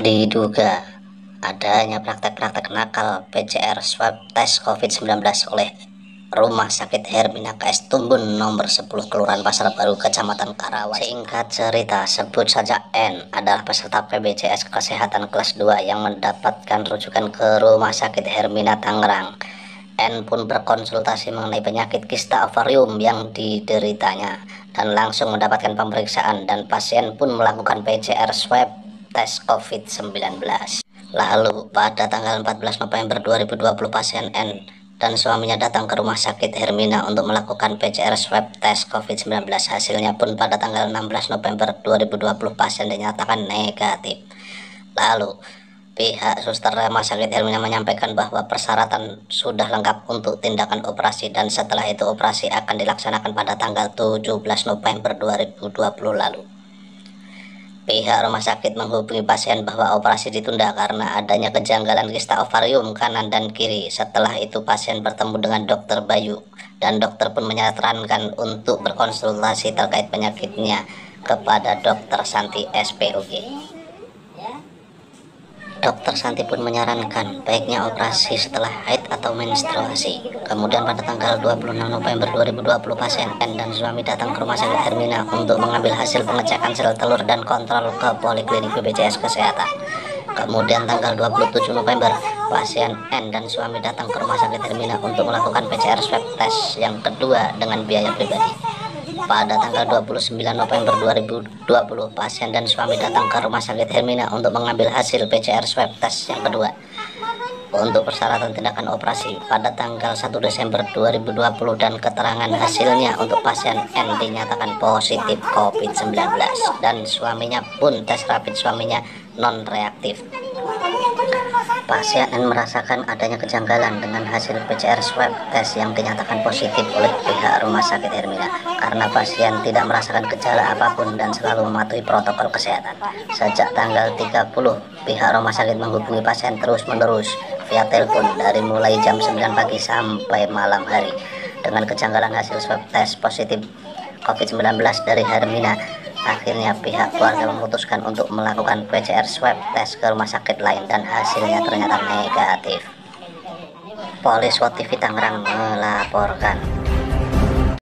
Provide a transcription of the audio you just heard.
Diduga adanya praktek-praktek nakal PCR swab tes COVID-19 oleh Rumah Sakit Hermina KS Tumbun nomor 10 Kelurahan Pasar Baru, Kecamatan Karawang. Singkat cerita, sebut saja N adalah peserta PBJS Kesehatan kelas 2 yang mendapatkan rujukan ke Rumah Sakit Hermina Tangerang. N pun berkonsultasi mengenai penyakit kista ovarium yang dideritanya dan langsung mendapatkan pemeriksaan, dan pasien pun melakukan PCR swab tes COVID-19. Lalu pada tanggal 14 November 2020 pasien N dan suaminya datang ke Rumah Sakit Hermina untuk melakukan PCR swab tes COVID-19. Hasilnya pun pada tanggal 16 November 2020 pasien dinyatakan negatif. Lalu pihak suster Rumah Sakit Hermina menyampaikan bahwa persyaratan sudah lengkap untuk tindakan operasi, dan setelah itu operasi akan dilaksanakan pada tanggal 17 November 2020 lalu. Pihak rumah sakit menghubungi pasien bahwa operasi ditunda karena adanya kejanggalan kista ovarium kanan dan kiri. Setelah itu pasien bertemu dengan dokter Bayu, dan dokter pun menyarankan untuk berkonsultasi terkait penyakitnya kepada dokter Santi SPOG. Dokter Santi pun menyarankan baiknya operasi setelah haid atau menstruasi. Kemudian pada tanggal 26 November 2020 pasien N dan suami datang ke Rumah Sakit Hermina untuk mengambil hasil pengecekan sel telur dan kontrol ke Poliklinik BPJS Kesehatan. Kemudian tanggal 27 November pasien N dan suami datang ke Rumah Sakit Hermina untuk melakukan PCR swab test yang kedua dengan biaya pribadi. Pada tanggal 29 November 2020 pasien dan suami datang ke Rumah Sakit Hermina untuk mengambil hasil PCR swab test yang kedua. Untuk persyaratan tindakan operasi pada tanggal 1 Desember 2020 dan keterangan hasilnya untuk pasien N dinyatakan positif COVID-19, dan suaminya pun tes rapid suaminya non reaktif. Pasien N merasakan adanya kejanggalan dengan hasil PCR swab tes yang dinyatakan positif oleh pihak Rumah Sakit Hermina karena pasien tidak merasakan gejala apapun dan selalu mematuhi protokol kesehatan. Sejak tanggal 30, pihak rumah sakit menghubungi pasien terus-menerus via telepon dari mulai jam 9 pagi sampai malam hari dengan kejanggalan hasil swab tes positif COVID-19 dari Hermina. Akhirnya pihak keluarga memutuskan untuk melakukan PCR swab tes ke rumah sakit lain dan hasilnya ternyata negatif. Polis TV Tangerang melaporkan.